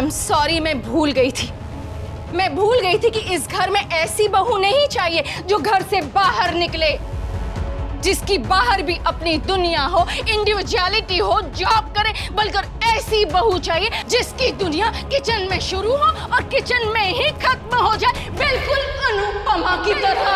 I'm sorry, मैं भूल गई थी। मैं भूल गई थी कि इस घर में ऐसी बहू नहीं चाहिए जो घर से बाहर निकले, जिसकी बाहर भी अपनी दुनिया हो, इंडिविजुअलिटी हो, जॉब करे, बल्कि ऐसी बहू चाहिए जिसकी दुनिया किचन में शुरू हो और किचन में ही खत्म हो जाए, बिल्कुल अनुपमा की तरह।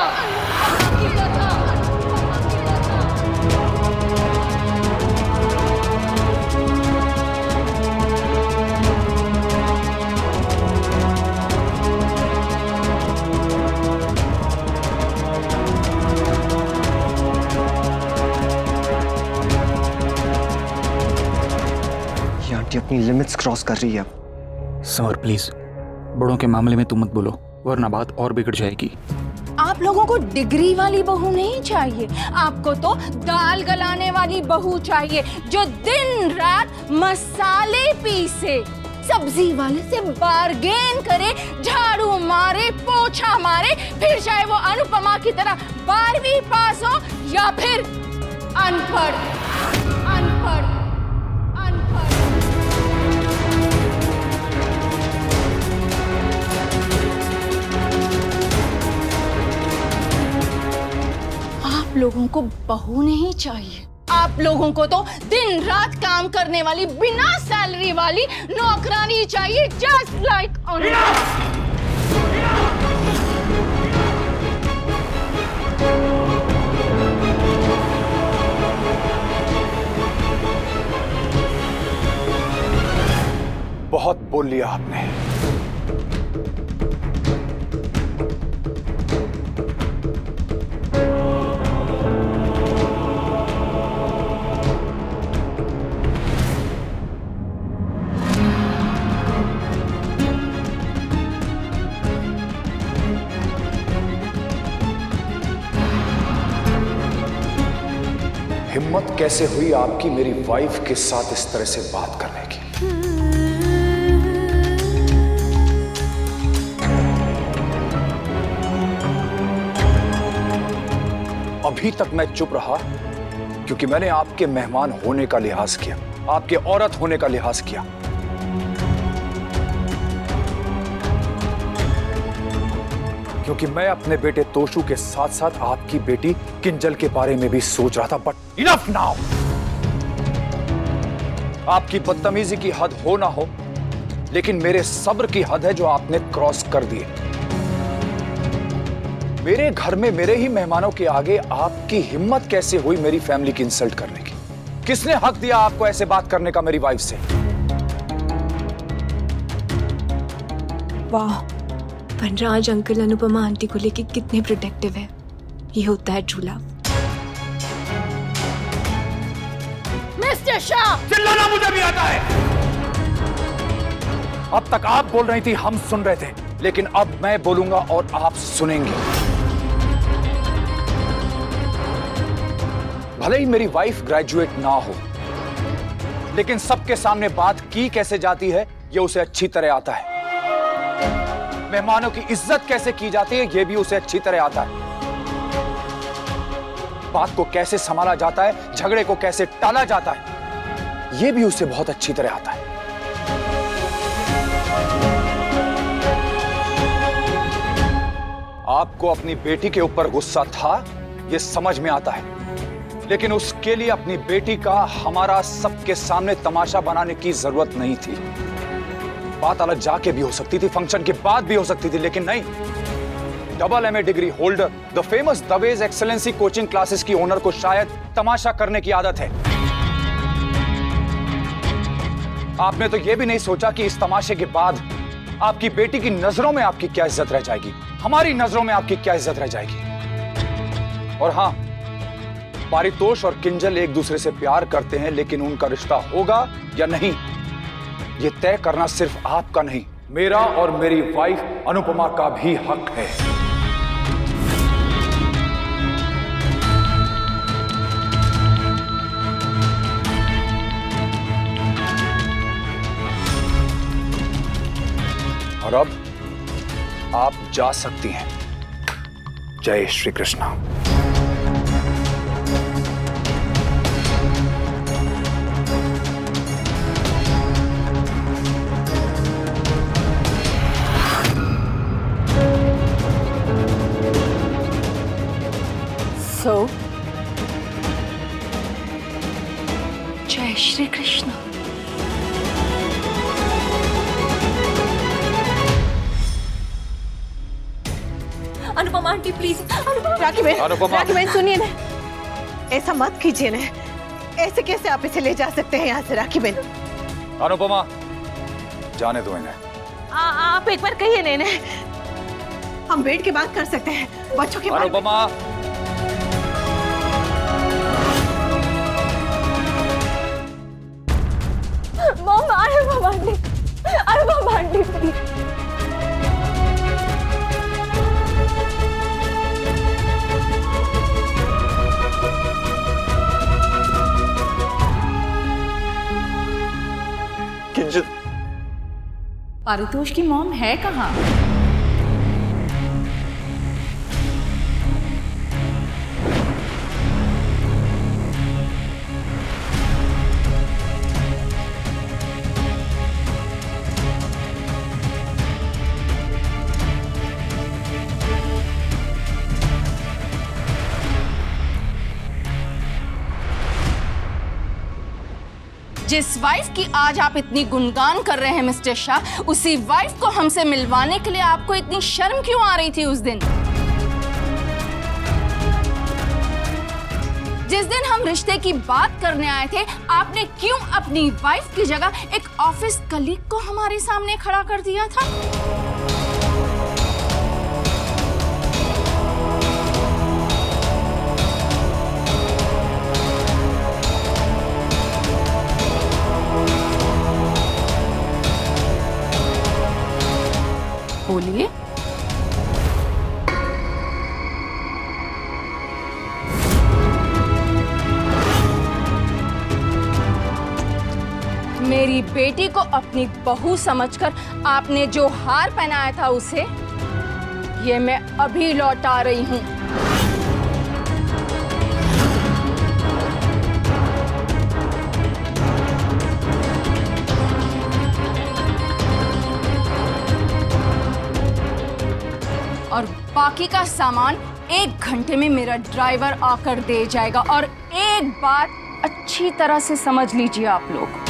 आंटी अपनी लिमिट्स क्रॉस कर रही है। समर प्लीज, बड़ों के मामले में तुम मत बोलो, वरना बात और बिगड़ जाएगी। आप लोगों को डिग्री वाली बहू नहीं चाहिए, आपको तो दाल गलाने वाली बहू चाहिए जो दिन रात मसाले पीसे, सब्जी वाले से बार्गेन करे, झाड़ू मारे, पोछा मारे, फिर चाहे वो अनुपमा की तरह 12वीं पास हो या फिर अनपढ़। आप लोगों को बहू नहीं चाहिए, आप लोगों को तो दिन रात काम करने वाली, बिना सैलरी वाली नौकरानी चाहिए, जस्ट लाइक बहुत बोल लिया आपने। हिम्मत कैसे हुई आपकी मेरी वाइफ के साथ इस तरह से बात करने की? अभी तक मैं चुप रहा क्योंकि मैंने आपके मेहमान होने का लिहाज किया, आपके औरत होने का लिहाज किया। क्योंकि मैं अपने बेटे तोशु के साथ साथ आपकी बेटी किंजल के बारे में भी सोच रहा था। But enough now. आपकी बदतमीजी की हद हो ना हो, लेकिन मेरे सब्र की हद है जो आपने क्रॉस कर दी। मेरे घर में मेरे ही मेहमानों के आगे आपकी हिम्मत कैसे हुई मेरी फैमिली की इंसल्ट करने की? किसने हक दिया आपको ऐसे बात करने का मेरी वाइफ से? वाह, वनराज अंकल अनुपमा आंटी को लेके कितने प्रोटेक्टिव है। ये होता है ट्रू लव। मिस्टर शाह, चिल्लाना मुझे भी आता है। अब तक आप बोल रही थी, हम सुन रहे थे, लेकिन अब मैं बोलूंगा और आप सुनेंगे। भले ही मेरी वाइफ ग्रेजुएट ना हो, लेकिन सबके सामने बात की कैसे जाती है ये उसे अच्छी तरह आता है। मेहमानों की इज्जत कैसे की जाती है ये भी उसे अच्छी तरह आता है। बात को कैसे संभाला जाता है, झगड़े को कैसे टाला जाता है, ये भी उसे बहुत अच्छी तरह आता है। आपको अपनी बेटी के ऊपर गुस्सा था, ये समझ में आता है, लेकिन उसके लिए अपनी बेटी का हमारा सबके सामने तमाशा बनाने की जरूरत नहीं थी। बात अलग जाके भी हो सकती थी, फंक्शन के बाद भी हो सकती थी, लेकिन नहीं। Double MA degree holder, the famous Dave's excellency coaching classes की ओनर को शायद तमाशा करने की आदत है। आपने तो यह भी नहीं सोचा कि इस तमाशे के बाद आपकी बेटी की नजरों में आपकी क्या इज्जत रह जाएगी, हमारी नजरों में आपकी क्या इज्जत रह जाएगी। और हां, पारितोष और किंजल एक दूसरे से प्यार करते हैं, लेकिन उनका रिश्ता होगा या नहीं, यह तय करना सिर्फ आपका नहीं, मेरा और मेरी वाइफ अनुपमा का भी हक है। और अब आप जा सकती हैं। जय Shri Krishna. So Jai Shri Krishna. Anupama aunty please. Rakhi Anupama. बहन सुनिए ना, ऐसा मत कीजिए ना। ऐसे कैसे आप इसे ले जा सकते हैं यहाँ से राखी बहन? अनुपमा, जाने दो इन्हें। आप एक बार कहिए ना इन्हें, हम बैठ के बात कर सकते हैं बच्चों के बारे में। Anupama, mom, Anupama aunty please. Kinjal, Paritosh की मॉम है कहाँ? जिस वाइफ की आज आप इतनी गुणगान कर रहे हैं मिस्टर शाह, उसी वाइफ को हमसे मिलवाने के लिए आपको इतनी शर्म क्यों आ रही थी उस दिन? जिस दिन हम रिश्ते की बात करने आए थे, आपने क्यों अपनी वाइफ की जगह एक ऑफिस कलीग को हमारे सामने खड़ा कर दिया था? बोलिए। मेरी बेटी को अपनी बहू समझकर आपने जो हार पहनाया था उसे, ये मैं अभी लौटा रही हूं। और बाकी का सामान 1 घंटे में मेरा ड्राइवर आकर दे जाएगा। और एक बात अच्छी तरह से समझ लीजिए आप लोग,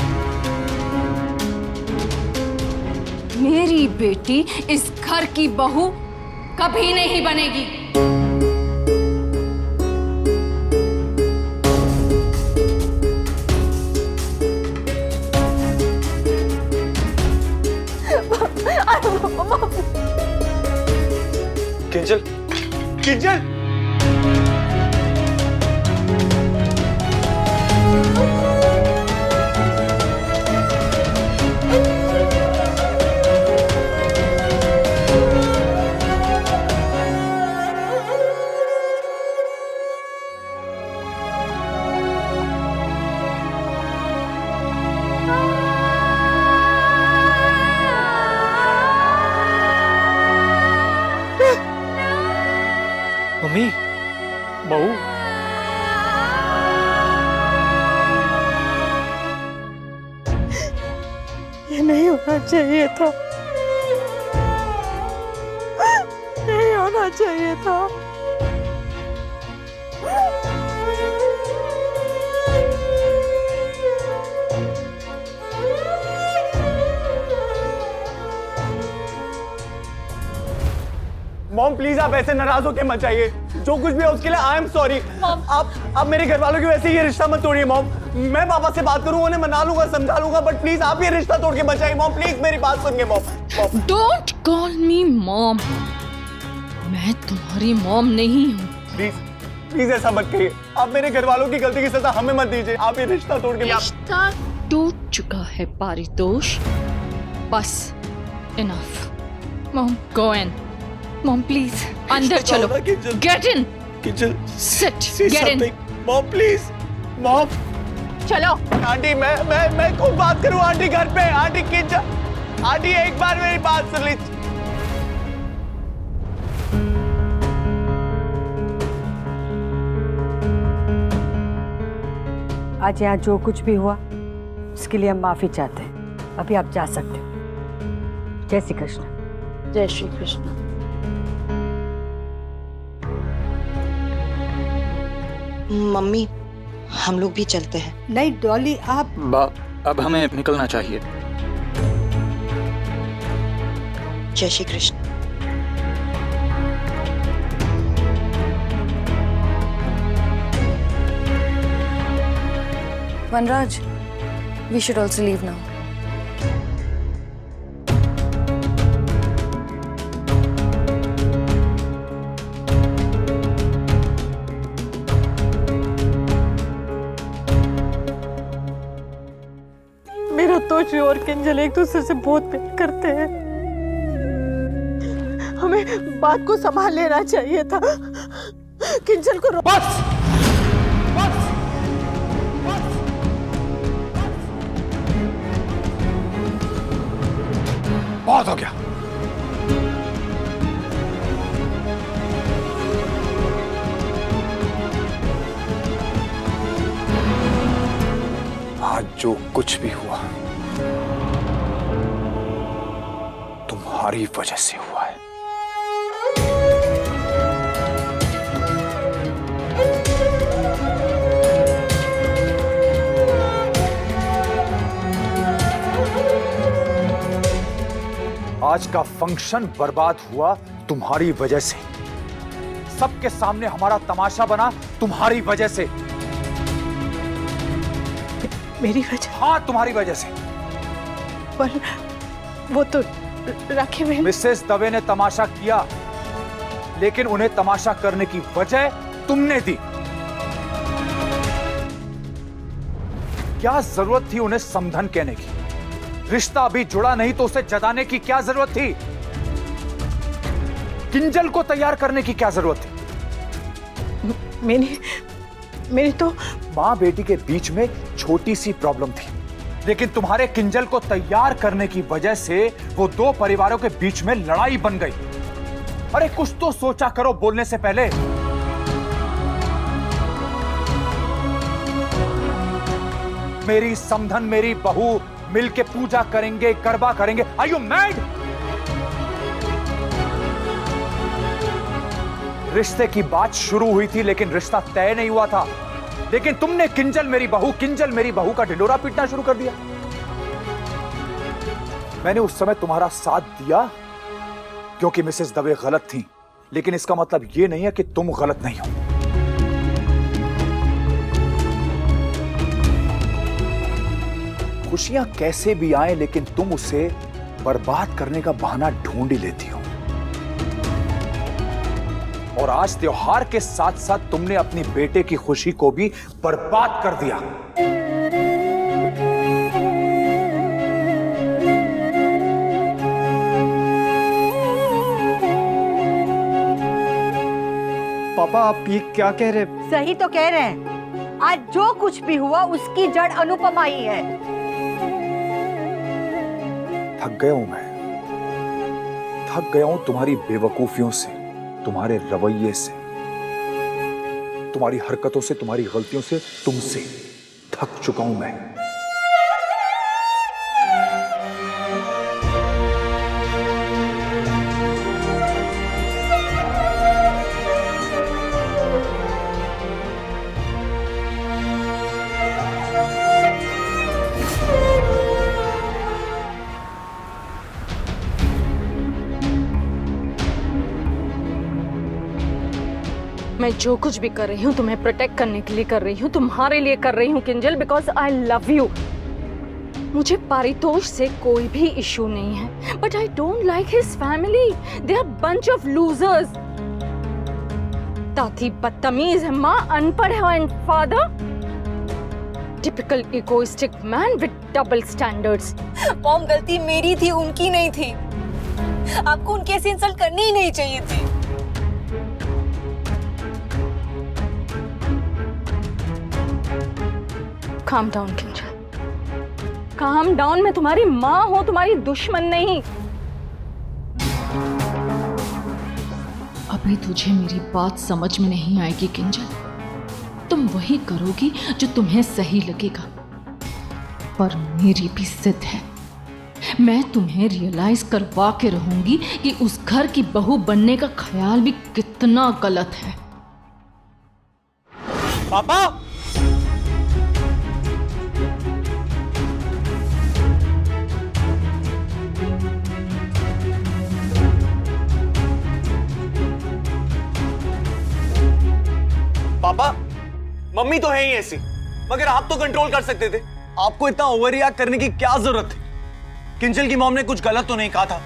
मेरी बेटी इस घर की बहू कभी नहीं बनेगी। किंजल, किंजल। मम्मी, बहू, ये नहीं होना चाहिए था, नहीं होना चाहिए था। मॉम प्लीज आप ऐसे नाराज होके मत जाइए। जो कुछ भी है उसके लिए आई एम सॉरी। आप मेरे घर वालों की वैसे ये रिश्ता मत तोड़िए मॉम। मैं पापा से बात करूंगा, उन्हें मना लूंगा, समझा लूंगा, बट प्लीज आप ये रिश्ता तोड़ के मत जाइए मॉम। प्लीज मेरी बात सुनिए mom. Don't call me mom, मैं तुम्हारी मॉम नहीं हूँ। प्लीज प्लीज ऐसा मत कहिए। आप मेरे घर वालों की गलती की सजा हमें मत दीजिए। आप ये रिश्ता तोड़ के रिश्ता टूट चुका है पारितोष, बस enough. Mom go in. Mom please अंदर चलो। Get in. Kinjal sit, get in. Mom please mom. चलो। आंटी मैं खुद बात करूं आंटी घर पे। आंटी किंजल, आंटी एक बार मेरी बात सुन लीजिए। आज यहाँ जो कुछ भी हुआ उसके लिए हम माफी चाहते हैं। अभी आप जा सकते हो। जय श्री कृष्ण। जय श्री कृष्ण। मम्मी हम लोग भी चलते हैं। नहीं डॉली, आप अब हमें निकलना चाहिए। जय Shri Krishna. Vanraj, we should also leave now. मेरा तोशी और किंजल एक दूसरे से बहुत प्यार करते हैं। हमें बात को संभाल लेना चाहिए था। किंजल को बस बस बहुत हो गया। आज जो कुछ भी हुआ तुम्हारी वजह से हुआ है। आज का फंक्शन बर्बाद हुआ तुम्हारी वजह से। सबके सामने हमारा तमाशा बना तुम्हारी वजह से। मेरी वजह? हाँ, तुम्हारी वजह से। पर वो तो राखी बहन। मिसेस दवे ने तमाशा किया, लेकिन उन्हें तमाशा करने की वजह तुमने दी। क्या जरूरत थी उन्हें समधन कहने की? रिश्ता अभी जुड़ा नहीं तो उसे जताने की क्या जरूरत थी? किंजल को तैयार करने की क्या जरूरत थी? मेरी तो मां बेटी के बीच में छोटी सी प्रॉब्लम थी, लेकिन तुम्हारे किंजल को तैयार करने की वजह से वो दो परिवारों के बीच में लड़ाई बन गई। अरे कुछ तो सोचा करो बोलने से पहले। मेरी समधन, मेरी बहू मिलके पूजा करेंगे, गरबा करेंगे। Are you mad? रिश्ते की बात शुरू हुई थी लेकिन रिश्ता तय नहीं हुआ था। लेकिन तुमने किंजल मेरी बहू का ढिंडोरा पीटना शुरू कर दिया। मैंने उस समय तुम्हारा साथ दिया क्योंकि मिसेस दवे गलत थी, लेकिन इसका मतलब यह नहीं है कि तुम गलत नहीं हो। खुशियां कैसे भी आए, लेकिन तुम उसे बर्बाद करने का बहाना ढूंढ ही लेती हो। और आज त्योहार के साथ साथ तुमने अपनी बेटे की खुशी को भी बर्बाद कर दिया। पापा आप ये क्या कह रहे हैं? सही तो कह रहे हैं। आज जो कुछ भी हुआ उसकी जड़ अनुपमा ही है। थक गया हूं मैं, थक गया हूं तुम्हारी बेवकूफियों से, तुम्हारे रवैये से, तुम्हारी हरकतों से, तुम्हारी गलतियों से, तुमसे थक चुका हूं मैं। मैं जो कुछ भी कर रही हूँ तुम्हें प्रोटेक्ट करने के लिए कर रही हूँ, तुम्हारे लिए कर रही हूँ Kinjal, because I love you. मुझे पारितोष से कोई भी इशू नहीं है, but I don't like his family. They are bunch of losers. ताती बदतमीज है, माँ अनपढ़ है, and father typical egoistic man with double standards. Mom गलती मेरी थी, उनकी नहीं थी। आपको उनकी ऐसी इंसल्ट करनी ही नहीं चाहिए थी। Calm down, Kinjal. Calm down। मैं तुम्हारी माँ हूँ, तुम्हारी दुश्मन नहीं। अभी तुझे मेरी बात समझ में नहीं आएगी किंजल। तुम वही करोगी जो तुम्हें सही लगेगा, पर मेरी भी जिद है। मैं तुम्हें रियलाइज करवा के रहूंगी कि उस घर की बहू बनने का ख्याल भी कितना गलत है। पापा। पापा, मम्मी तो है ही ऐसी, मगर आप तो कंट्रोल कर सकते थे। आपको इतना ओवर रिएक्ट करने की क्या जरूरत थी? किंजल की मॉम ने कुछ गलत तो नहीं कहा था।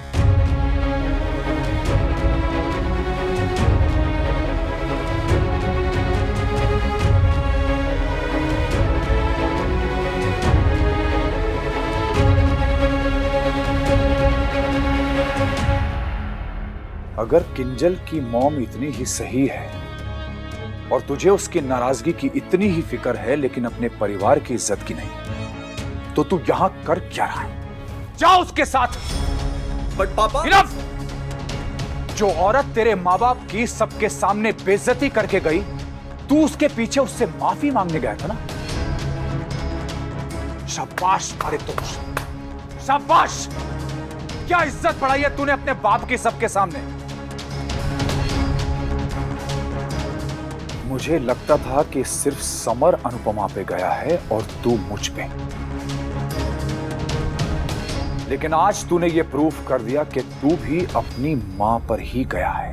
अगर किंजल की मॉम इतनी ही सही है और तुझे उसकी नाराजगी की इतनी ही फिक्र है लेकिन अपने परिवार की इज्जत की नहीं, तो तू यहां कर क्या रहा है? जा उसके साथ। बट पापा, इनफ! जो औरत तेरे माँ बाप की सबके सामने बेइज्जती करके गई, तू उसके पीछे उससे माफी मांगने गया था ना? शाबाश पारितोष, शाबाश! क्या इज्जत बढ़ाई है तूने अपने बाप की सबके सामने। मुझे लगता था कि सिर्फ समर अनुपमा पे गया है और तू मुझ पे, लेकिन आज तूने ये प्रूफ कर दिया कि तू भी अपनी मां पर ही गया है।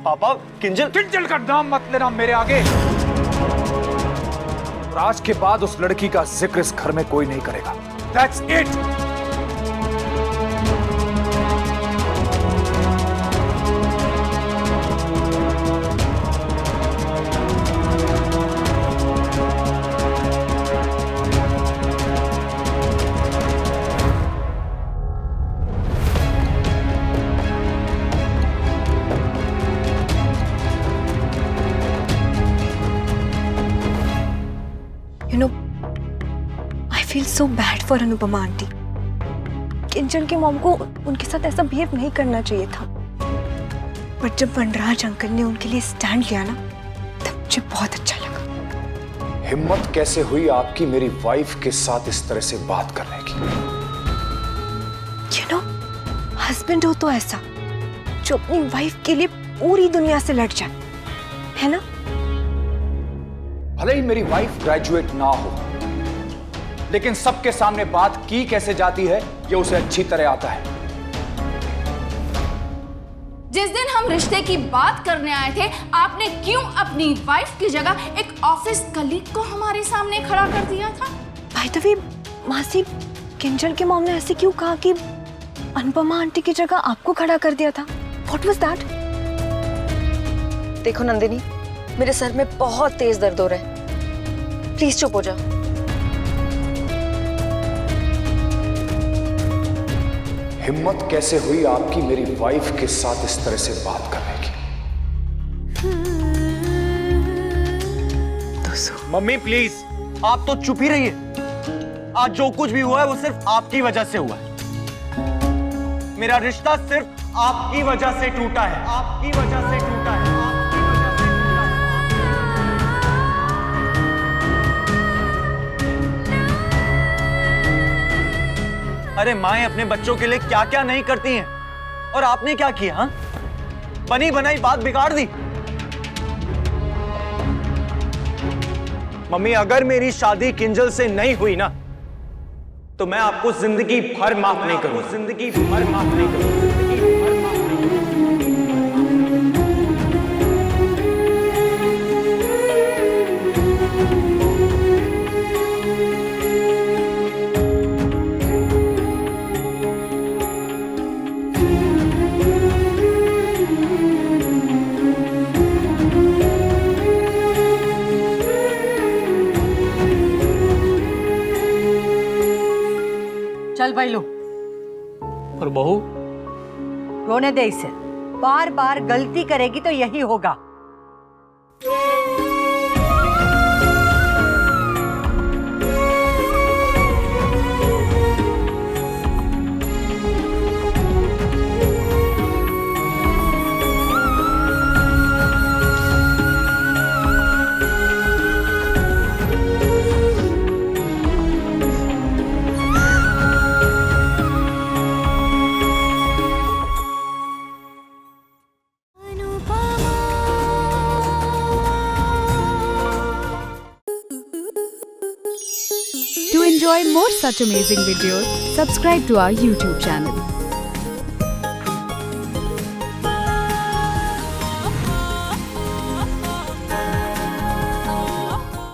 पापा, किंजल का नाम मत लेना मेरे आगे। और आज के बाद उस लड़की का जिक्र इस घर में कोई नहीं करेगा। That's it! You know, I feel so bad for Anupama aunty. Kinjal की मॉम को उनके साथ ऐसा बिहेव नहीं करना चाहिए था, बट जब वनराज अंकल ने उनके लिए स्टैंड लिया ना, तब मुझे बहुत अच्छा लगा। हिम्मत कैसे हुई आपकी मेरी वाइफ के साथ इस तरह से बात करने की? You know, हस्बैंड हो तो ऐसा जो अपनी वाइफ के लिए पूरी दुनिया से लड़ जाए, है ना? भले ही मेरी वाइफ ग्रेजुएट ना हो, लेकिन सबके सामने बात की कैसे जाती है ये उसे अच्छी तरह आता है। जिस दिन हम रिश्ते की बात करने आए थे, आपने क्यों अपनी वाइफ की जगह एक ऑफिस कलीग को हमारे सामने खड़ा कर दिया था? बाय द वे, मासी, किंजल के मॉम ने ऐसे क्यों कहा कि अनुपमा आंटी की जगह आपको खड़ा कर दिया था? What was that? देखो नंदिनी, मेरे सर में बहुत तेज दर्द हो रहा है, प्लीज चुप हो जाओ। हिम्मत कैसे हुई आपकी मेरी वाइफ के साथ इस तरह से बात करने की? मम्मी प्लीज, आप तो चुप ही रहिए। आज जो कुछ भी हुआ है वो सिर्फ आपकी वजह से हुआ है। मेरा रिश्ता सिर्फ आपकी वजह से टूटा है, आपकी वजह से टूटा है। अरे माएं अपने बच्चों के लिए क्या क्या नहीं करती हैं, और आपने क्या किया? हाँ, बनी बनाई बात बिगाड़ दी। मम्मी, अगर मेरी शादी किंजल से नहीं हुई ना, तो मैं आपको जिंदगी भर माफ नहीं करूंगा, जिंदगी भर माफ नहीं करूंगा, जिंदगी भर माफ नहीं चल भाई लो। पर बहू, रोने दे इसे, बार बार गलती करेगी तो यही होगा। enjoy more such amazing videos, subscribe to our YouTube channel.